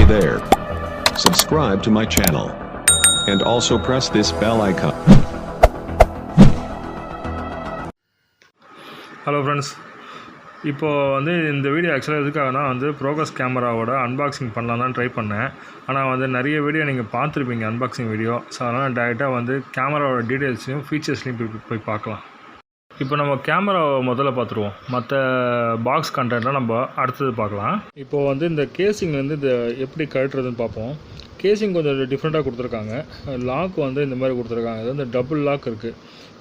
Hey there. Subscribe to my channel. And also press this bell icon. Hello friends. இப்போ வந்து இந்த video ஆக்சுவலாக எதுக்காகனா வந்து ப்ரோகஸ் கேமராவோட அன்பாக்சிங் பண்ணலாம் தான் ட்ரை பண்ணேன். ஆனால் வந்து நிறைய வீடியோ நீங்கள் பார்த்துருப்பீங்க அன்பாக்சிங் வீடியோ. ஸோ அதனால் டேரெக்டாக வந்து கேமராவோட டீட்டெயில்ஸையும் ஃபீச்சர்ஸ்லையும் போய் பார்க்கலாம். இப்போ நம்ம கேமராவை முதல்ல பார்த்துருவோம். மற்ற பாக்ஸ் கண்டென்ட்லாம் நம்ம அடுத்தது பார்க்கலாம். இப்போது வந்து இந்த கேசிங் வந்து இதை எப்படி கழட்டுறதுன்னு பார்ப்போம். கேசிங் கொஞ்சம் டிஃப்ரெண்ட்டாக கொடுத்துருக்காங்க. லாக் வந்து இந்த மாதிரி கொடுத்துருக்காங்க. இது வந்து டபுள் லாக் இருக்குது.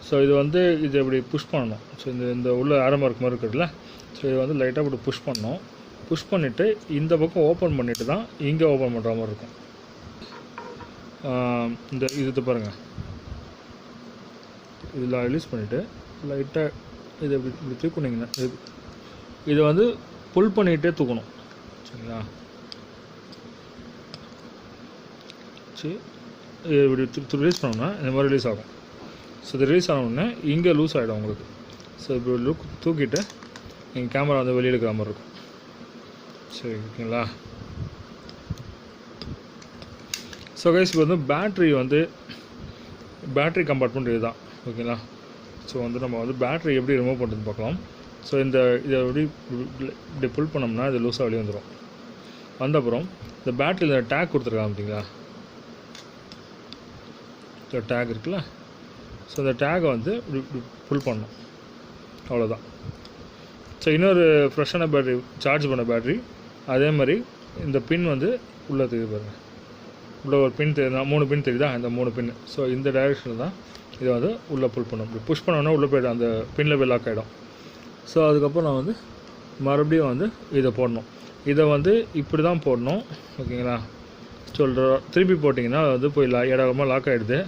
ஸோ இது வந்து இது இப்படி புஷ் பண்ணணும். ஸோ இந்த உள்ள ஆரோ மார்க் மாதிரி இருக்குதுல்ல, ஸோ இது வந்து லைட்டாக இப்படி புஷ் பண்ணணும். புஷ் பண்ணிவிட்டு இந்த பக்கம் ஓப்பன் பண்ணிவிட்டு தான் இங்கே ஓப்பன் பண்ணுற மாதிரி இருக்கும். இந்த இது பாருங்கள், இதில் ரிலீஸ் பண்ணிவிட்டு லைட்டாக இதை இப்படி தூக்குனிங்கன்னா இதை வந்து புல் பண்ணிகிட்டே தூக்கணும். சரிங்களா? சரி, இப்படி ரிலீஸ் பண்ணோம்னா இந்த மாதிரி ரிலீஸ் ஆகும். ஸோ இது ரிலீஸ் ஆனோடனே இங்கே லூஸ் ஆகிடும் உங்களுக்கு. ஸோ இப்படி தூக்கிட்டு நீங்கள் கேமரா வந்து வெளியே எடுக்கிற மாதிரி இருக்கும். சரி, ஓகேங்களா? ஸோ கைஸ், இப்போ வந்து பேட்ரி கம்பார்ட்மெண்ட் இது தான். ஓகேங்களா? ஸோ வந்து நம்ம வந்து பேட்ரி எப்படி ரிமூவ் பண்ணுறது பார்க்கலாம். ஸோ இதை இப்படி புல் பண்ணோம்னா இது லூஸாக வெளியே வந்துடும். வந்த அப்புறம் இந்த பேட்டரியில் டேக் கொடுத்துருக்காங்க பார்த்தீங்களா? இந்த டேக் இருக்குல்ல, ஸோ இந்த டேகை வந்து புல் பண்ணணும். அவ்வளோதான். ஸோ இன்னொரு ஃப்ரெஷ்ஷான பேட்ரி, சார்ஜ் பண்ண பேட்ரி, அதே மாதிரி இந்த பின் வந்து உள்ளே தெரியுது பாருங்கள். உள்ள ஒரு பின் தெரியுதா? 3 பின் தெரியுதா? இந்த 3 பின். ஸோ இந்த டைரெக்ஷனில் தான் இதை வந்து உள்ளே புல் பண்ணணும். இப்படி புஷ் பண்ணோன்னா உள்ளே போய்டும், அந்த பின்னில் போய் லாக் ஆகிடும். ஸோ அதுக்கப்புறம் நான் வந்து மறுபடியும் வந்து இதை போடணும். இதை வந்து இப்படி தான் போடணும். ஓகேங்களா? திருப்பி போட்டிங்கன்னா வந்து போய் இடமா லாக் ஆகிடுது.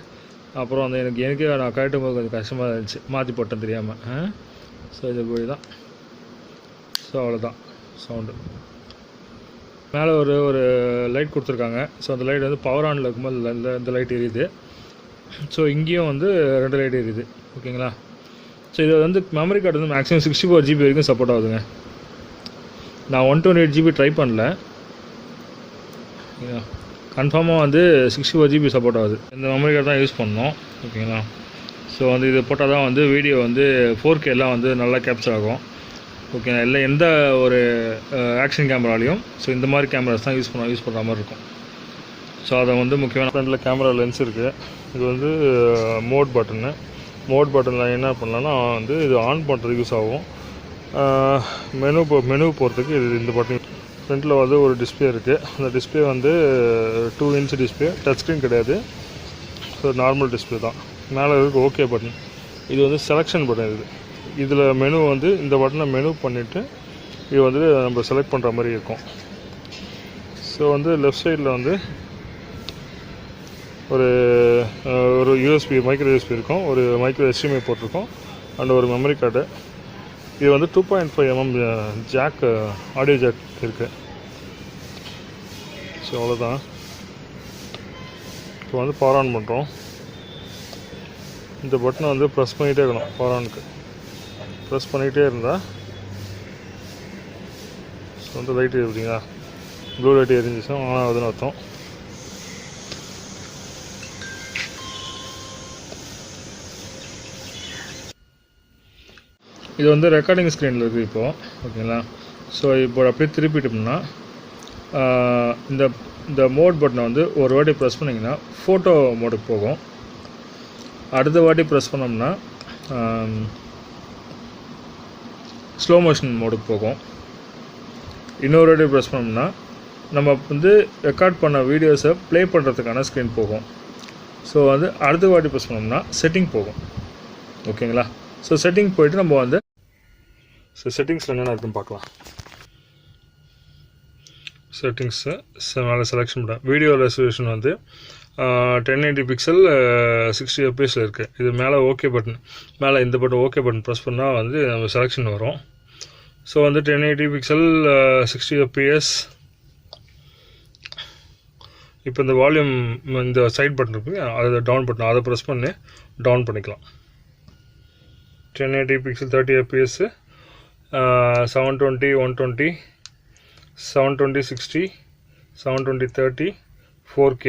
அப்புறம் அந்த எனக்கே நான் கழட்டும் போது கொஞ்சம் கஷ்டமாக இருந்துச்சு, மாற்றி போட்டேன் தெரியாமல். ஸோ இது போய் தான். ஸோ அவ்வளோதான் சவுண்டு. மேலே ஒரு லைட் கொடுத்துருக்காங்க. ஸோ அந்த லைட் வந்து பவர் ஆனில் இருக்கும்போது இந்த லைட் எரியுது. ஸோ இங்கேயும் வந்து 2 லைட் எரியுது. ஓகேங்களா? ஸோ இது வந்து மெமரி கார்டு வந்து மேக்ஸிமம் 64 GB வரைக்கும் சப்போர்ட் ஆகுதுங்க. நான் 128 GB ட்ரை பண்ணல. கன்ஃபார்மாக வந்து 64 GB சப்போர்ட் ஆகுது. இந்த மெமரி கார்டு தான் யூஸ் பண்ணோம். ஓகேங்களா? ஸோ வந்து இது போட்டால் தான் வந்து வீடியோ வந்து 4K எல்லாம் வந்து நல்லா கேப்சர் ஆகும். ஓகேங்களா? இல்லை எந்த ஒரு ஆக்ஷன் கேமராலையும் ஸோ இந்த மாதிரி கேமராஸ் தான் யூஸ் பண்ணுற மாதிரி இருக்கும். ஸோ அதை வந்து முக்கியமான ஃப்ரண்டில் கேமரா லென்ஸ் இருக்குது. இது வந்து மோட் பட்டனில் என்ன பண்ணலான்னா வந்து இது ஆன் பண்ணுறதுக்கு யூஸ் ஆகும். மெனு போகிறதுக்கு இது இந்த பட்டன். ஃப்ரண்ட்டில் வந்து ஒரு டிஸ்பிளே இருக்குது. அந்த டிஸ்பிளே வந்து 2 இன்ச் டிஸ்பிளே, டச் ஸ்க்ரீன் கிடையாது. ஸோ நார்மல் டிஸ்பிளே தான். மேலே இருக்குது ஓகே பட்டன். இது வந்து செலெக்ஷன் பட்டன். இதில் மெனு வந்து இந்த பட்டனை மெனு பண்ணிவிட்டு இது வந்து நம்ம செலக்ட் பண்ணுற மாதிரி இருக்கும். ஸோ வந்து லெஃப்ட் சைடில் வந்து ஒரு யூஎஸ்பி, மைக்ரோ யூஎஸ்பி இருக்கும். ஒரு மைக்ரோ HDMI போட்டிருக்கோம். அண்ட் ஒரு மெமரி கார்டு. இது வந்து 2.5 mm ஜாக், ஆடியோ ஜாக் இருக்குது. ஸோ அவ்வளோதான். இப்போ வந்து பவர் ஆன் பண்ணுறோம். இந்த பட்டனை வந்து ப்ரெஸ் பண்ணிகிட்டே இருக்கணும். பவர் ஆனுக்கு ப்ரெஸ் பண்ணிகிட்டே இருந்தால் ஸோ வந்து லைட் எரியுதுங்களா? ப்ளூ லைட் எரிஞ்சிச்சுன்னா ஆன் ஆகுதுன்னு அர்த்தம். இது வந்து ரெக்கார்டிங் ஸ்க்ரீனில் இருக்குது இப்போது. ஓகேங்களா? ஸோ இப்போ அப்படியே திருப்பிட்டோம்னா இந்த மோட் பட்டனை வந்து ஒரு வாட்டி ப்ரெஸ் பண்ணிங்கன்னா ஃபோட்டோ மோடுக்கு போகும். அடுத்த வாட்டி ப்ரெஸ் பண்ணோம்னா ஸ்லோ மோஷன் மோடுக்கு போகும். இன்னொரு வாட்டி ப்ரெஸ் பண்ணோம்னா நம்ம வந்து ரெக்கார்ட் பண்ண வீடியோஸை ப்ளே பண்ணுறதுக்கான ஸ்க்ரீன் போகும். ஸோ வந்து அடுத்த வாட்டி ப்ரெஸ் பண்ணோம்னா செட்டிங் போகும். ஓகேங்களா? ஸோ செட்டிங் போய்ட்டு நம்ம வந்து செட்டிங்ஸில் என்னென்ன இருக்குன்னு பார்க்கலாம். செட்டிங்ஸு மேலே செலெக்ஷன் பண்ண வீடியோ ரெசல்யூஷன் வந்து 1080 பிக்சல் 60 fps இருக்குது. இது மேலே ஓகே பட்டன், மேலே இந்த பட்டன் ஓகே பட்டன் ப்ரெஸ் பண்ணால் வந்து நம்ம செலெக்ஷன் வரும். ஸோ வந்து 1080 பிக்சல் 60 fps. இப்போ இந்த வால்யூம் இந்த சைட் பட்டன் இருக்குது, அது டவுன் பட்டன், அதை ப்ரெஸ் பண்ணி டவுன் பண்ணிக்கலாம். 1080 pixel 30 fps, 720 120 720 60 720 30 4K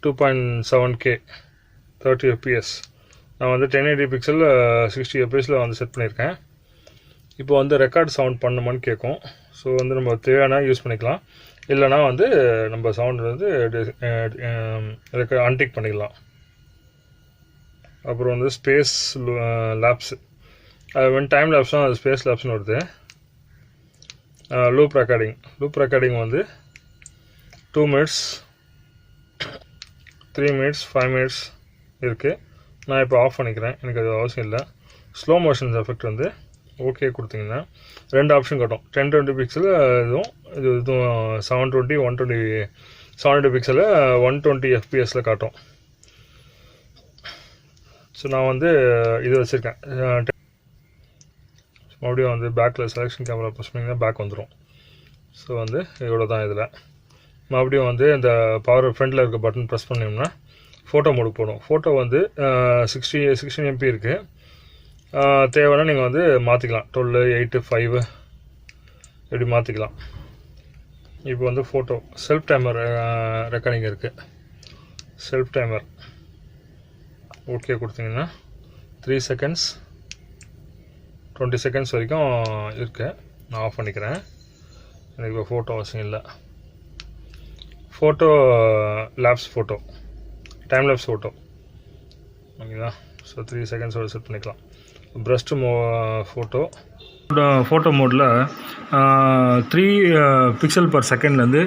2.7K 30 fps. நான் வந்து 1080 பிக்சல் 60 fpsல வந்து செட் பண்ணியிருக்கேன். இப்போ வந்து ரெக்கார்ட் சவுண்ட் பண்ணுமான்னு கேட்கும். ஸோ வந்து நம்ம தேவையான யூஸ் பண்ணிக்கலாம், இல்லைனா வந்து நம்ம சவுண்ட் வந்து அன்டிக் பண்ணிக்கலாம். அப்புறம் வந்து ஸ்பேஸ் லேப்ஸு, அது வந்து டைம் லேப்ஸ்னால் அது ஸ்பேஸ் லேப்ஸ்னு வருது. லூப் ரெக்கார்டிங் வந்து 2 minutes 3 minutes 5 minutes இருக்குது. நான் இப்போ ஆஃப் பண்ணிக்கிறேன், எனக்கு அது அவசியம் இல்லை. ஸ்லோ மோஷன் எஃபெக்ட் வந்து ஓகே கொடுத்தீங்கன்னா 2 ஆப்ஷன் காட்டும். 1020 பிக்சல் இதுவும் 720 பிக்சலில் 120 fpsல காட்டும். ஸோ நான் வந்து இது வச்சுருக்கேன். மறுபடியும் வந்து பேக்கில் செலெக்ஷன் கேமரா ப்ரெஸ் பண்ணிங்கன்னா பேக் வந்துடும். ஸோ வந்து இவ்வளோ தான். இதில் மறுபடியும் வந்து இந்த பவர் ஃப்ரண்ட்டில் இருக்க பட்டன் ப்ரெஸ் பண்ணிங்கன்னா ஃபோட்டோ மோடுக்கு போடும். ஃபோட்டோ வந்து 16 MP இருக்குது. தேவைன்னா நீங்கள் வந்து மாற்றிக்கலாம், 12 8 5 இப்படி மாற்றிக்கலாம். இப்போ வந்து ஃபோட்டோ செல்ஃப் டைமர் ரெக்கார்டிங் இருக்குது. செல்ஃப் டைமர் ஓகே கொடுத்தீங்கன்னா 3 seconds 20 seconds வரைக்கும் இருக்குது. நான் ஆஃப் பண்ணிக்கிறேன், எனக்கு இப்போ ஃபோட்டோ அவசியம் இல்லை. Photo labs photo, time labs photo ஓகேங்களா. ஸோ 3 seconds செட் பண்ணிக்கலாம். பிரஸ்ட் ஃபோட்டோ மோடில் 3 pixel per secondலேருந்து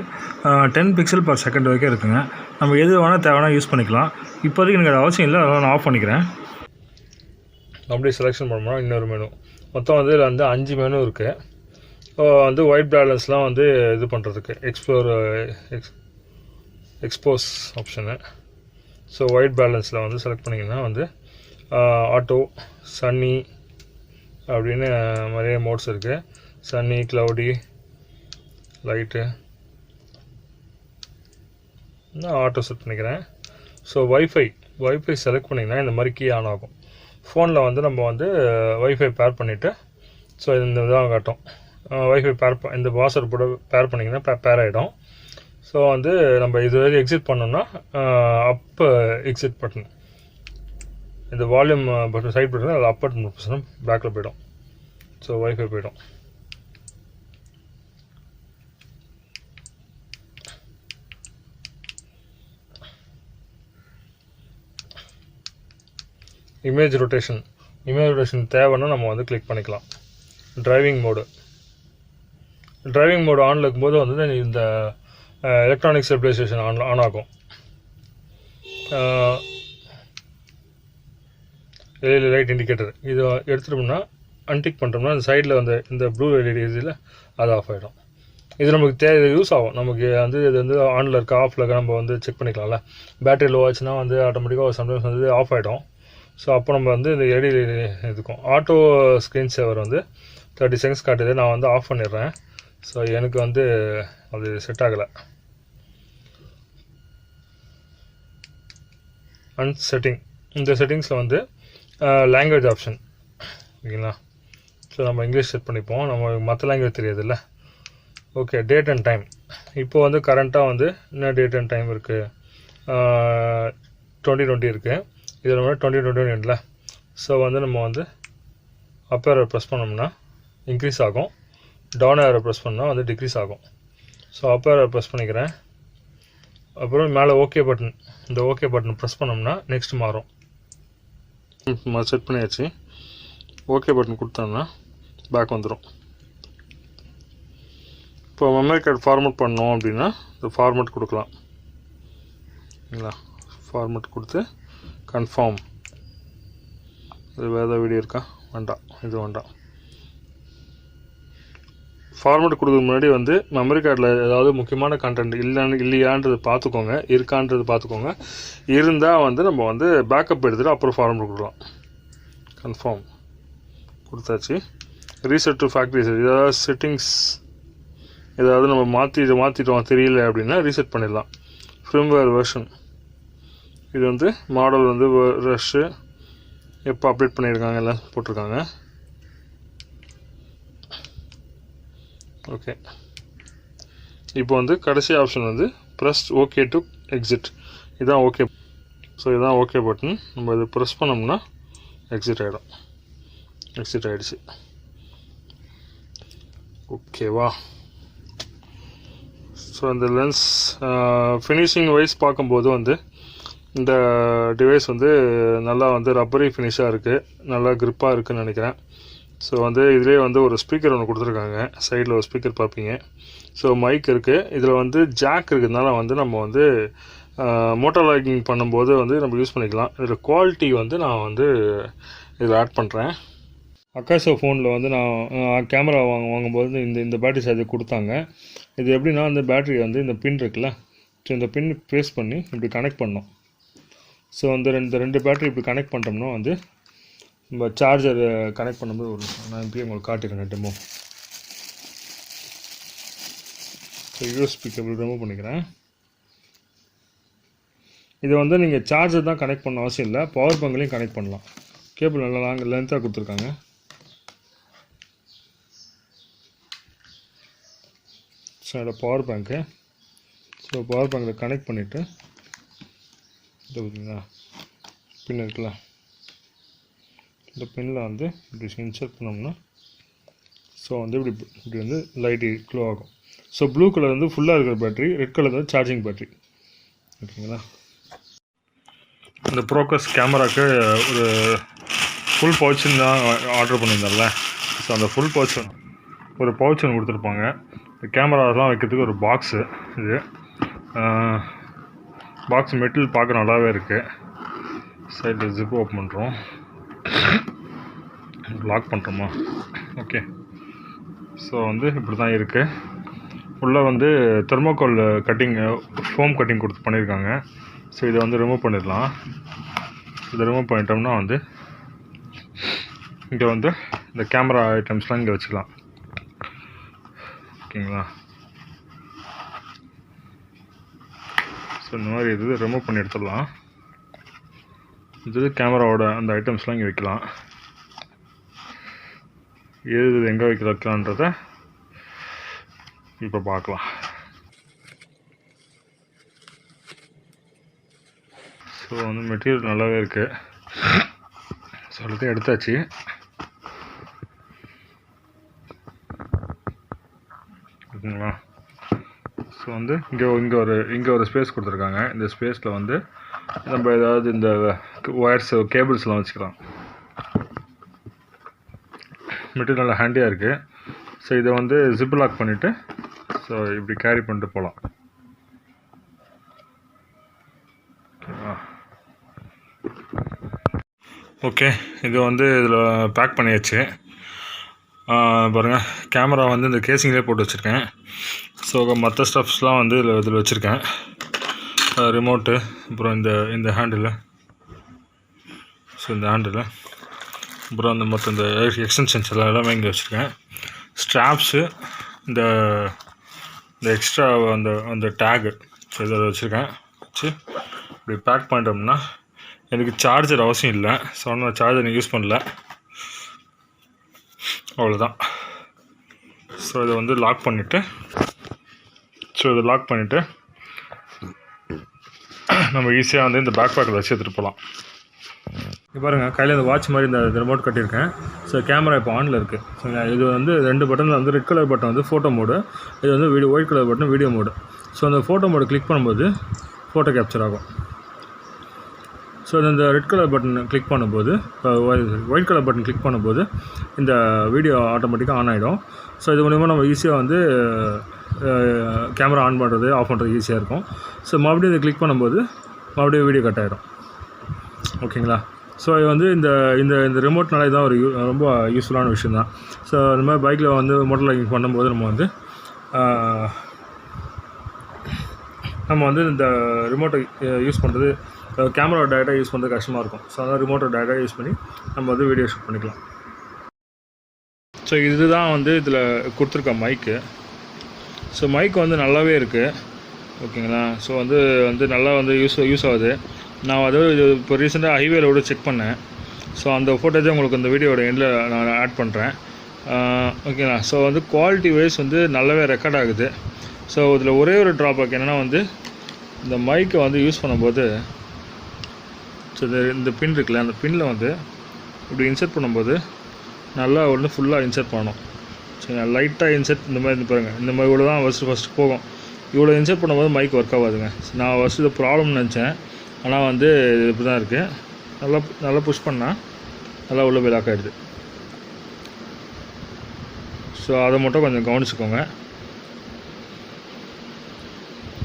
10 pixel per second வரைக்கும் இருக்குங்க. நம்ம எது வேணால் தேவைன்னா யூஸ் பண்ணிக்கலாம். இப்போதைக்கு எனக்கு அது அவசியம் இல்லை, அதனால் நான் ஆஃப் பண்ணிக்கிறேன். அப்படியே செலெக்ஷன் பண்ணோம்னா இன்னொரு மெனு, மொத்தம் வந்து இதில் வந்து 5 மெனு இருக்குது. வந்து ஒயிட் பேலன்ஸ்லாம் வந்து இது பண்ணுறதுக்கு எக்ஸ்போஸ் ஆப்ஷனு. ஸோ ஒயிட் பேலன்ஸில் வந்து செலக்ட் பண்ணிங்கன்னா வந்து ஆட்டோ, சன்னி அப்படின்னு நிறைய மோட்ஸ் இருக்குது. சன்னி, க்ளவுடி, லைட்டு, நான் ஆட்டோ செட் பண்ணிக்கிறேன். ஸோ வைஃபை செலக்ட் பண்ணிங்கன்னா இந்த மாதிரி கீ ஆன் ஆகும். ஃபோனில் வந்து நம்ம வந்து வைஃபை பேர் பண்ணிவிட்டு ஸோ இந்த இதாக காட்டும். வைஃபை இந்த பாஸ்வேர்டு கூட பேர் பண்ணிங்கன்னா பேர் ஆகிடும். ஸோ வந்து நம்ம இது வரைக்கும் எக்ஸிட் பண்ணோம்னா அப்போ எக்ஸிட் பட்டன், இந்த வால்யூம் பட்டன் சைட் பட்டன் அது அப் பட்டன் பேக்கில் போய்டும். ஸோ வைஃபை போய்டும். இமேஜ் ரொட்டேஷன் தேவைன்னா நம்ம வந்து கிளிக் பண்ணிக்கலாம். டிரைவிங் மோடு ஆனில் இருக்கும்போது வந்து இந்த எலக்ட்ரானிக் ஸ்டெபிலைசேஷன் ஆன் ஆகும். எல்இடி லைட் இண்டிகேட்டர் இது எடுத்துட்டோம்னா அன்டிக் பண்ணுறோம்னா அந்த சைடில் வந்து இந்த ப்ளூ எல்இடி இதில் அது ஆஃப் ஆகிடும். இது நமக்கு யூஸ் ஆகும். நமக்கு வந்து இது வந்து ஆனில் இருக்க ஆஃபில் இருக்க நம்ம வந்து செக் பண்ணிக்கலாம்ல. பேட்டரி லோ ஆச்சுன்னா வந்து ஆட்டோமேட்டிக்காக சம்டைம்ஸ் வந்து ஆஃப் ஆகிடும். ஸோ அப்போ நம்ம வந்து இந்த எல்இடி இதுக்கும் ஆட்டோ ஸ்க்ரீன் சேவர் வந்து 30 seconds காட்டுது. நான் வந்து ஆஃப் பண்ணிடுறேன். ஸோ எனக்கு வந்து அது செட் ஆகலை. செட்டிங், இந்த செட்டிங்ஸில் வந்து லாங்குவேஜ் ஆப்ஷன் ஓகேங்களா. ஸோ நம்ம இங்கிலீஷ் செட் பண்ணிப்போம், நம்ம மற்ற லாங்குவேஜ் தெரியாதுல்ல. Okay, date and time. இப்போது வந்து கரண்ட்டாக வந்து என்ன டேட் அண்ட் டைம் இருக்குது, 2020 இருக்குது. இதில் வந்து 2021 இல்லை. ஸோ வந்து நம்ம வந்து அப் ஏரோ ப்ரெஸ் பண்ணோம்னா இன்க்ரீஸ் ஆகும், டவுன் ஏரோ ப்ரெஸ் பண்ணால் வந்து டிக்ரீஸ் ஆகும். ஸோ அப் ஏரோ ப்ரெஸ் பண்ணிக்கிறேன். அப்புறம் மேலே ஓகே பட்டன், இந்த ஓகே பட்டன் ப்ரெஸ் பண்ணோம்னா நெக்ஸ்ட் மாறும். செட் பண்ணியாச்சு. ஓகே பட்டன் கொடுத்தோம்னா பேக் வந்துடும். இப்போ மெமரி கார்டு ஃபார்மேட் பண்ணோம் அப்படின்னா இந்த ஃபார்மேட் கொடுக்கலாம். சரிங்களா, ஃபார்மேட் கொடுத்து கன்ஃபார்ம். இது வேறு ஏதாவது வீடியோ இருக்கா? வேண்டாம், இது வேண்டாம். ஃபார்மேட் கொடுக்குறதுக்கு முன்னாடி வந்து மெமரி கார்டில் ஏதாவது முக்கியமான கண்டென்ட் இல்லையான்றது பார்த்துக்கோங்க, இருக்கான்றது பார்த்துக்கோங்க. இருந்தால் வந்து நம்ம வந்து பேக்கப் எடுத்துகிட்டு அப்புறம் ஃபார்மேட் கொடுக்கலாம். கன்ஃபார்ம் கொடுத்தாச்சு. ரீசெட் டு ஃபேக்ட்ரி செட், ஏதாவது செட்டிங்ஸ் ஏதாவது நம்ம மாற்றிட்டோம் தெரியல அப்படின்னா ரீசெட் பண்ணிடலாம். ஃபிர்ம்வேர் வெர்ஷன், இது வந்து மாடல் வந்து ரஷ்ஷு எப்போ அப்டேட் பண்ணியிருக்காங்க எல்லாம் போட்டிருக்காங்க. ஓகே, இப்போ வந்து கடைசி ஆப்ஷன் வந்து ப்ரெஸ் ஓகே டு எக்ஸிட். இதுதான் ஓகே. ஸோ இதுதான் ஓகே பட்டன். நம்ம இது ப்ரெஸ் பண்ணோம்னா எக்ஸிட் ஆகிடும். எக்ஸிட் ஆகிடுச்சு. ஓகேவா? ஸோ இந்த லென்ஸ் ஃபினிஷிங் வைஸ் பார்க்கும்போது வந்து இந்த டிவைஸ் வந்து நல்லா வந்து ரப்பரி ஃபினிஷாக இருக்குது, நல்லா க்ரிப்பாக இருக்குதுன்னு நினைக்கிறேன். ஸோ வந்து இதிலே வந்து ஒரு ஸ்பீக்கர் ஒன்று கொடுத்துருக்காங்க, சைடில் ஒரு ஸ்பீக்கர் பார்ப்பீங்க. ஸோ மைக் இருக்குது, இதில் வந்து ஜாக் இருக்கிறதுனால வந்து நம்ம வந்து மோட்டோ லாகிங் பண்ணும்போது வந்து நம்ம யூஸ் பண்ணிக்கலாம். இதில் குவாலிட்டி வந்து நான் வந்து இதில் ஆட் பண்ணுறேன். அக்காஷோ ஃபோனில் வந்து நான் கேமரா வாங்கும்போது இந்த பேட்டரி சார்ஜர் கொடுத்தாங்க. இது எப்படின்னா அந்த பேட்டரி வந்து இந்த பின் இருக்குல்ல, ஸோ இந்த பின் பேஸ்ட் பண்ணி இப்படி கனெக்ட் பண்ணோம். ஸோ அந்த ரெண்டு பேட்டரி இப்படி கனெக்ட் பண்ணிட்டோம்னா வந்து நம்ம சார்ஜர் கனெக்ட் பண்ணும்போது ஒரு நான் இப்படியே உங்களுக்கு காட்டிடுறேன் demo. So USB cable remove பண்ணிக்கிறேன். இதை வந்து நீங்கள் சார்ஜர் தான் கனெக்ட் பண்ண அவசியம் இல்லை, பவர் பேங்க்லேயும் கனெக்ட் பண்ணலாம். கேபிள் நல்லா லென்த்தாக கொடுத்துருக்காங்க. ஸோ என்னோடய பவர் பேங்க்கு. ஸோ பவர் பேங்கில் கனெக்ட் பண்ணிவிட்டு இது பார்த்தீங்களா பின் இருக்குல்ல, இந்த பின்னில் வந்து இப்படி இன்சர்ட் பண்ணோம்னா ஸோ வந்து இப்படி வந்து லைட் க்ளோ ஆகும். ஸோ ப்ளூ கலர் வந்து ஃபுல்லாக இருக்கிற பேட்ரி, ரெட் கலர் வந்து சார்ஜிங் பேட்ரி. ஓகேங்களா? இந்த ப்ரோக்கஸ் கேமராவுக்கு ஒரு ஃபுல் பவுச்சுன்னு தான் ஆர்டர் பண்ணியிருந்தார்ல. ஸோ அந்த ஃபுல் பவுச் ஒரு பவுச் ஒன்று கொடுத்துருப்பாங்க. கேமராலாம் வைக்கிறதுக்கு ஒரு பாக்ஸு. இது பாக்ஸ் மெட்டீரியல் பார்க்க நல்லாவே இருக்குது. சைடில் ஜிப் ஓப்பன் பண்ணுறோம், லாக் பண்ணுறோமா? ஓகே. ஸோ வந்து இப்படி தான் இருக்குது. உள்ளே வந்து தெர்மோகோல் கட்டிங், ஃபோம் கட்டிங் கொடுத்து பண்ணியிருக்காங்க. ஸோ இதை வந்து ரிமூவ் பண்ணிடலாம். இதை ரிமூவ் பண்ணிட்டோம்னா வந்து இங்கே வந்து இந்த கேமரா ஐட்டம்ஸ்லாம் இங்கே வச்சுக்கலாம். ஓகேங்களா? ஸோ இந்த மாதிரி இது ரிமூவ் பண்ணி எடுத்துடலாம். இது கேமராவோட அந்த ஐட்டம்ஸ்லாம் இங்கே வைக்கலாம். எது எங்கே வைக்கலான்றதை இப்போ பார்க்கலாம். ஸோ வந்து மெட்டீரியல் நல்லாவே இருக்குது. ஸோ எல்லாத்தையும் எடுத்தாச்சு. ஓகேங்களா? ஸோ வந்து இங்கே ஒரு ஸ்பேஸ் கொடுத்துருக்காங்க. இந்த ஸ்பேஸில் வந்து நம்ம ஏதாவது இந்த ஒயர்ஸ் கேபிள்ஸ்லாம் வச்சுக்கலாம். மெட்டீரியல் நல்லா ஹேண்டியாக இருக்குது. ஸோ இதை வந்து ஜிப் லாக் பண்ணிவிட்டு ஸோ இப்படி கேரி பண்ணிட்டு போகலாம். ஓகே, இது வந்து இதில் பேக் பண்ணியாச்சு. பாருங்கள், கேமரா வந்து இந்த கேசிங்லேயே போட்டு வச்சுருக்கேன். ஸோ மற்ற ஸ்டஃப்ஸ்லாம் வந்து இதில் வச்சுருக்கேன். ரிமோட்டு, அப்புறம் இந்த ஹேண்டில், ஸோ இந்த ஹேண்டில், அப்புறம் அந்த மற்ற இந்த எக்ஸ்டென்ஷன்ஸ் எல்லாமே இங்கே வச்சுருக்கேன். ஸ்ட்ராப்ஸு, இந்த எக்ஸ்ட்ரா அந்த டேகு, ஸோ இதில் வச்சுருக்கேன். வச்சு இப்படி பேக் பண்ணிட்டோம்னா எனக்கு சார்ஜர் அவசியம் இல்லை. ஸோ நான் சார்ஜர் யூஸ் பண்ணல, அவ்வளோதான். ஸோ இதை வந்து லாக் பண்ணிவிட்டு நம்ம ஈஸியாக வந்து இந்த பேக் பேக்கில் வச்சு எடுத்துகிட்டு போகலாம். இப்போ பாருங்கள், கையில் இந்த வாட்ச் மாதிரி இந்த ரிமோட் கட்டியிருக்கேன். ஸோ கேமரா இப்போ ஆனில் இருக்குது. ஸோ இது வந்து 2 பட்டனில் வந்து ரெட் கலர் பட்டன் வந்து ஃபோட்டோ மோடு, இது வந்து white colour button video mode. So அந்த ஃபோட்டோ மோடு கிளிக் பண்ணும்போது ஃபோட்டோ கேப்சர் ஆகும். ஸோ இந்த ரெட் கலர் பட்டன் கிளிக் பண்ணும்போது, ஒயிட் கலர் பட்டன் கிளிக் பண்ணும்போது இந்த வீடியோ ஆட்டோமேட்டிக்காக ஆன் ஆகிடும். ஸோ இது மூலிமா நம்ம ஈஸியாக வந்து கேமரா ஆன் பண்ணுறது ஆஃப் பண்ணுறது ஈஸியாக இருக்கும். ஸோ மறுபடியும் இதை கிளிக் பண்ணும்போது மறுபடியும் வீடியோ கட் ஆகிடும். ஓகேங்களா? ஸோ இது வந்து இந்த ரிமோட்னால இதான் ஒரு ரொம்ப யூஸ்ஃபுல்லான விஷயம் தான். ஸோ இந்த மாதிரி பைக்கில் வந்து மோட்டர் லாகிங் பண்ணும்போது நம்ம வந்து இந்த ரிமோட்டை யூஸ் பண்ணுறது, கேமரா டேரெக்டாக யூஸ் பண்ணுறது கஷ்டமாக இருக்கும். ஸோ அதான் ரிமோட்டை டேரெக்டாக யூஸ் பண்ணி நம்ம வந்து வீடியோ ஷூட் பண்ணிக்கலாம். ஸோ இதுதான் வந்து இதில் கொடுத்துருக்க மைக்கு. ஸோ மைக் வந்து நல்லாவே இருக்குது. ஓகேங்களா? ஸோ வந்து நல்லா வந்து யூஸ் ஆகுது. நான் இது இப்போ ரீசெண்டாக ஹைவேல கூட செக் பண்ணேன். ஸோ அந்த ஃபோட்டோஸை உங்களுக்கு இந்த வீடியோட எண்டில் நான் ஆட் பண்ணுறேன். ஓகேங்களா? ஸோ வந்து குவாலிட்டி வைஸ் வந்து நல்லாவே ரெக்கார்ட் ஆகுது. ஸோ இதில் ஒரே ஒரு ட்ராபேக் என்னென்னா வந்து இந்த மைக்கை வந்து யூஸ் பண்ணும்போது ஸோ இந்த பின் இருக்குல்ல, அந்த பின்னில் வந்து இப்படி இன்சர்ட் பண்ணும்போது நல்லா வந்து ஃபுல்லாக இன்சர்ட் பண்ணணும். சரி, லைட்டாக இன்சர்ட் இந்த மாதிரி பாருங்கள், இந்த மாதிரி இவ்வளோ தான் ஃபஸ்ட்டு போகும். இவ்வளோ இன்சர்ட் பண்ணும்போது மைக் ஒர்க் ஆகாதுங்க. நான் ஃபஸ்ட்டு இது ப்ராப்ளம்னு நினச்சேன், ஆனால் வந்து இது இப்படி தான் இருக்குது. நல்லா புஷ் பண்ணால் நல்லா உள்ள போய் லாக் ஆகிடுது. ஸோ அதை மட்டும் கொஞ்சம் கவனிச்சுக்கோங்க.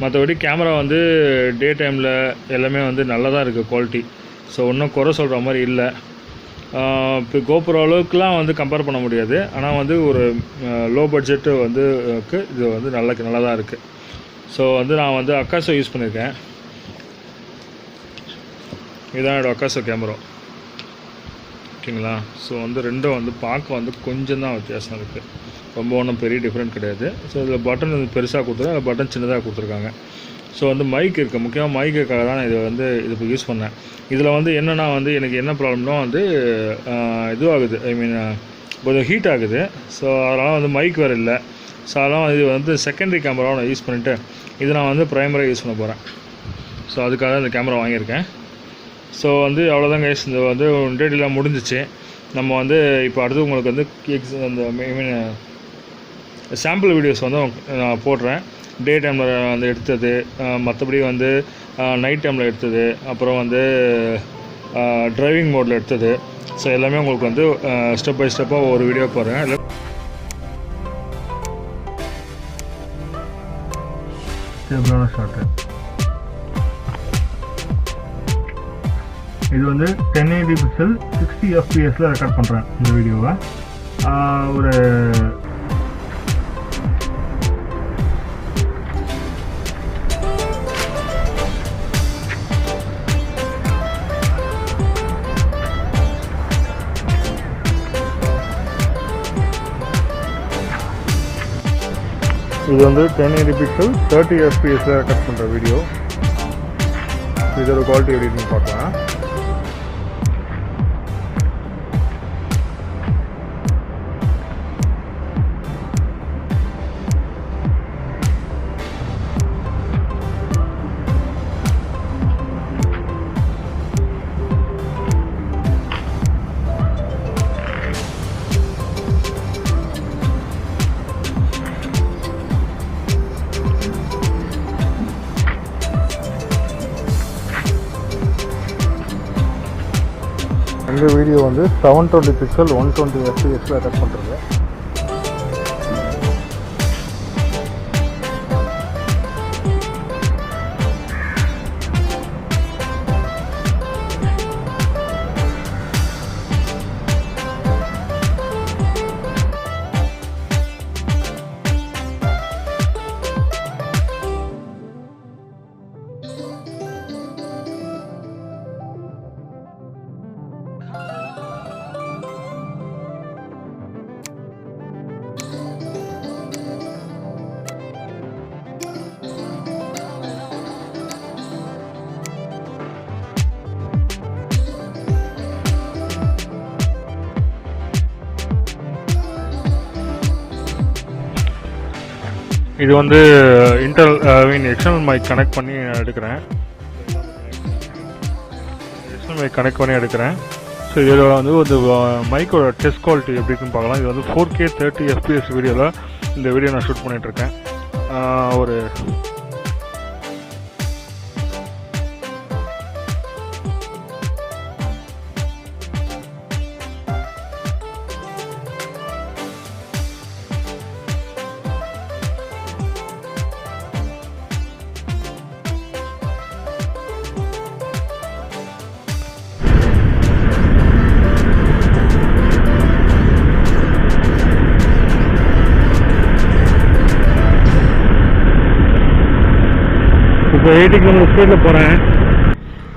மற்றபடி கேமரா வந்து டே டைமில் எல்லாமே வந்து நல்லா தான் இருக்குது குவாலிட்டி. ஸோ ஒன்றும் குறை சொல்கிற மாதிரி இல்லை. இப்போ கோபுரம் அளவுக்குலாம் வந்து கம்பேர் பண்ண முடியாது, ஆனால் வந்து ஒரு லோ பட்ஜெட்டு வந்து இது வந்து நல்லா தான் இருக்குது. ஸோ வந்து நான் வந்து அக்காசோ யூஸ் பண்ணியிருக்கேன். இதுதான் என்னோடய அக்காசோ கேமரா, ஓகேங்களா. ஸோ வந்து ரெண்டும் வந்து பார்க்க வந்து கொஞ்சம் தான் வித்தியாசம் இருக்குது, ரொம்ப ஒன்றும் பெரிய டிஃப்ரெண்ட் கிடையாது. ஸோ இதில் பட்டன் வந்து பெருசாக கொடுத்துருக்காங்க, பட்டன் சின்னதாக கொடுத்துருக்காங்க. ஸோ வந்து மைக் இருக்குது, முக்கியமாக மைக்குக்காக தான் இது இப்போ யூஸ் பண்ணேன். இதில் வந்து என்னென்னா வந்து எனக்கு என்ன ப்ராப்ளம்னா வந்து இதுவாகுது, ஐ மீன் கொஞ்சம் ஹீட் ஆகுது. ஸோ அதனால் வந்து மைக் வேறு இல்லை. ஸோ அதெல்லாம் இது வந்து செகண்டரி கேமராவை நான் யூஸ் பண்ணிவிட்டு இது நான் வந்து ப்ரைமராக யூஸ் பண்ண போகிறேன். ஸோ அதுக்காக இந்த கேமரா வாங்கியிருக்கேன். ஸோ வந்து அவ்வளோதான் கைஸ், இந்த வந்து டேட்டெல்லாம் முடிஞ்சிச்சு. நம்ம வந்து இப்போ அடுத்து உங்களுக்கு வந்து அந்த ஐ மீன் சாம்பிள் வீடியோஸ் வந்து நான் போடுறேன். டே டைமில் வந்து எடுத்தது, மற்றபடி வந்து நைட் டைமில் எடுத்தது, அப்புறம் வந்து டிரைவிங் மோடில் எடுத்தது. ஸோ எல்லாமே உங்களுக்கு வந்து ஸ்டெப் பை ஸ்டெப்பாக ஒரு வீடியோ போடுறேன். இல்லை ஷார்ட்டு இது வந்து 1080 பிக்சல் 60 fps ரெக்கார்ட் பண்ணுறேன் இந்த வீடியோவை. ஒரு இது வந்து 1080 பிக்சல் 30 fps ரெக்கார்ட் பண்ணுற வீடியோ. இதோட குவாலிட்டி எப்படி இருக்குன்னு பார்க்கலாம். இந்த வீடியோ வந்து 720 பிக்சல் 120 fps ரெக்கார்ட் பண்ணுறது. இது வந்து எக்ஸ்டர்னல் மைக் கனெக்ட் பண்ணி எடுக்கிறேன். ஸோ இதில் வந்து ஒரு மைக்கோட டெஸ்ட் குவாலிட்டி எப்படி இருக்குன்னு பார்க்கலாம். இது வந்து 4K 30 fps வீடியோவில் இந்த வீடியோ நான் ஷூட் பண்ணிகிட்ருக்கேன். ஒரு இப்போ 80 km ஸ்பீடில் போகிறேன்.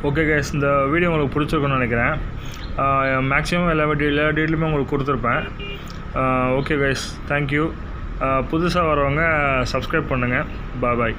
ஓகே கைஸ், இந்த வீடியோ உங்களுக்கு பிடிச்சிருக்குன்னு நினைக்கிறேன். மேக்ஸிமம் எல்லா டீட்டெயிலுமே உங்களுக்கு கொடுத்துருப்பேன். Okay guys, thank you. புதுசாக வரவங்க சப்ஸ்கிரைப் பண்ணுங்கள். பாய்.